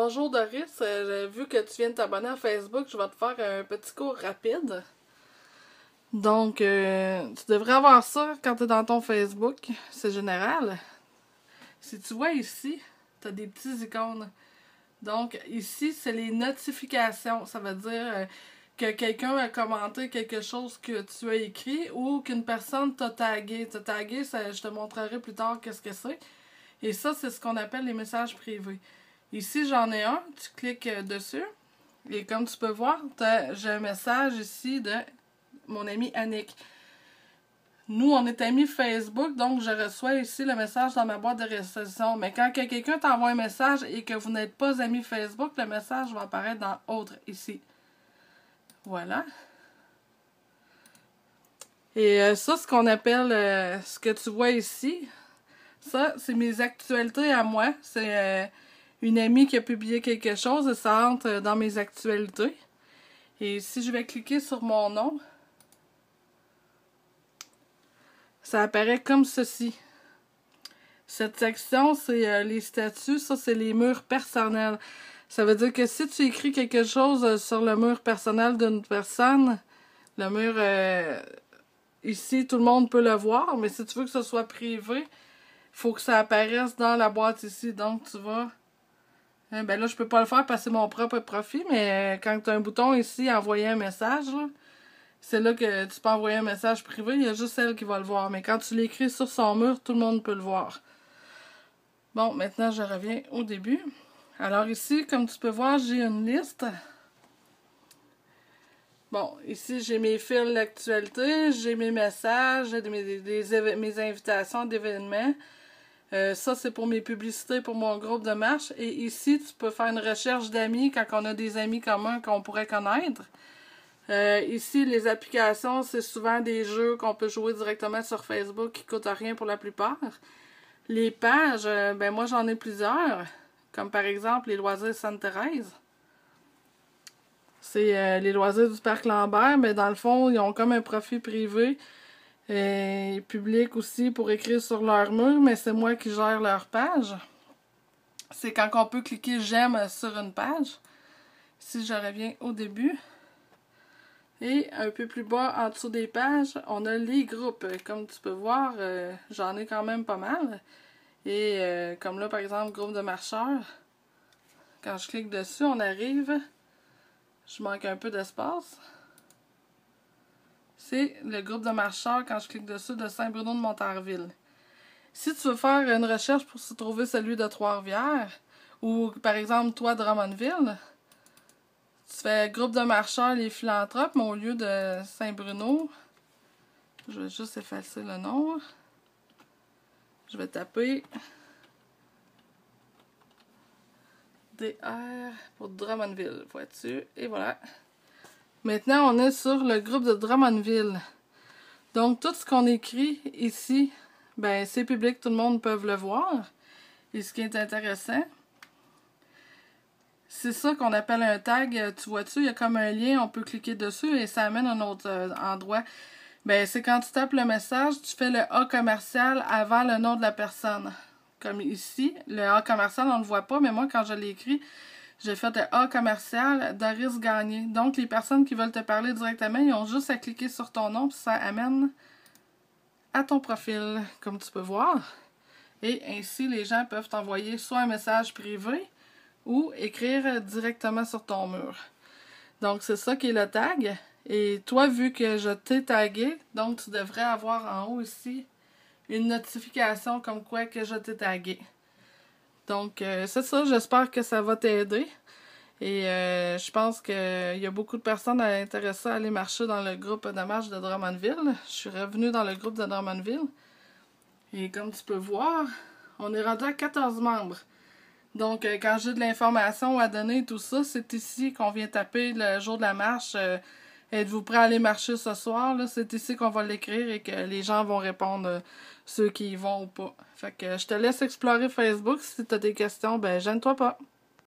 Bonjour Doris, j'ai vu que tu viens de t'abonner à Facebook, je vais te faire un petit cours rapide. Donc, tu devrais avoir ça quand tu es dans ton Facebook, c'est général. Si tu vois ici, tu as des petits icônes. Donc, ici, c'est les notifications. Ça veut dire que quelqu'un a commenté quelque chose que tu as écrit ou qu'une personne t'a tagué. T'a tagué, ça, je te montrerai plus tard qu'est-ce que c'est. Et ça, c'est ce qu'on appelle les messages privés. Ici, j'en ai un. Tu cliques dessus. Et comme tu peux voir, j'ai un message ici de mon ami Annick. Nous, on est amis Facebook, donc je reçois ici le message dans ma boîte de réception. Mais quand quelqu'un t'envoie un message et que vous n'êtes pas amis Facebook, le message va apparaître dans Autre ici. Voilà. Et ça, ce qu'on appelle, ce que tu vois ici, ça, c'est mes actualités à moi. C'est une amie qui a publié quelque chose et ça entre dans mes actualités. Et si je vais cliquer sur mon nom, ça apparaît comme ceci. Cette section, c'est les statuts. Ça, c'est les murs personnels. Ça veut dire que si tu écris quelque chose sur le mur personnel d'une personne, le mur ici, tout le monde peut le voir, mais si tu veux que ce soit privé, il faut que ça apparaisse dans la boîte ici. Donc, tu vas... Ben là, je peux pas le faire parce que c'est mon propre profil, mais quand tu as un bouton ici, envoyer un message, c'est là que tu peux envoyer un message privé, il y a juste elle qui va le voir. Mais quand tu l'écris sur son mur, tout le monde peut le voir. Bon, maintenant, je reviens au début. Alors ici, comme tu peux voir, j'ai une liste. Bon, ici, j'ai mes fils d'actualité, j'ai mes messages, j'ai mes invitations d'événements. Ça, c'est pour mes publicités pour mon groupe de marche. Et ici, tu peux faire une recherche d'amis quand on a des amis communs qu'on pourrait connaître. Ici, les applications, c'est souvent des jeux qu'on peut jouer directement sur Facebook qui ne coûtent rien pour la plupart. Les pages, ben moi, j'en ai plusieurs. Comme par exemple, les loisirs Sainte-Thérèse. C'est les loisirs du Parc Lambert, mais dans le fond, ils ont comme un profil privé. Et public aussi pour écrire sur leur mur, mais c'est moi qui gère leur page. C'est quand on peut cliquer j'aime sur une page. Si je reviens au début. Et un peu plus bas, en dessous des pages, on a les groupes. Comme tu peux voir, j'en ai quand même pas mal. Et comme là, par exemple, groupe de marcheurs. Quand je clique dessus, on arrive. Je manque un peu d'espace. C'est le groupe de marcheurs, quand je clique dessus, de Saint-Bruno de Montarville. Si tu veux faire une recherche pour se trouver celui de Trois-Rivières, ou par exemple, toi, Drummondville, tu fais groupe de marcheurs, les philanthropes, mais au lieu de Saint-Bruno, je vais juste effacer le nom. Je vais taper DR pour Drummondville, vois-tu? Et voilà. Maintenant, on est sur le groupe de Drummondville. Donc, tout ce qu'on écrit ici, ben c'est public, tout le monde peut le voir. Et ce qui est intéressant, c'est ça qu'on appelle un tag. Tu vois-tu, il y a comme un lien, on peut cliquer dessus et ça amène à un autre endroit. Ben, c'est quand tu tapes le message, tu fais le A commercial avant le nom de la personne. Comme ici, le A commercial, on ne le voit pas, mais moi, quand je l'ai écrit, j'ai fait le A commercial Doris Gagné. Donc, les personnes qui veulent te parler directement, ils ont juste à cliquer sur ton nom, puis ça amène à ton profil, comme tu peux voir. Et ainsi, les gens peuvent t'envoyer soit un message privé ou écrire directement sur ton mur. Donc, c'est ça qui est le tag. Et toi, vu que je t'ai tagué, donc tu devrais avoir en haut ici une notification comme quoi que je t'ai tagué. Donc, c'est ça. J'espère que ça va t'aider. Et je pense qu'il y a beaucoup de personnes intéressées à aller marcher dans le groupe de marche de Drummondville. Je suis revenue dans le groupe de Drummondville. Et comme tu peux voir, on est rendu à 14 membres. Donc, quand j'ai de l'information à donner, tout ça, c'est ici qu'on vient taper le jour de la marche. Êtes-vous prêt à aller marcher ce soir? C'est ici qu'on va l'écrire et que les gens vont répondre, ceux qui y vont ou pas. Fait que je te laisse explorer Facebook. Si tu as des questions, ben gêne-toi pas.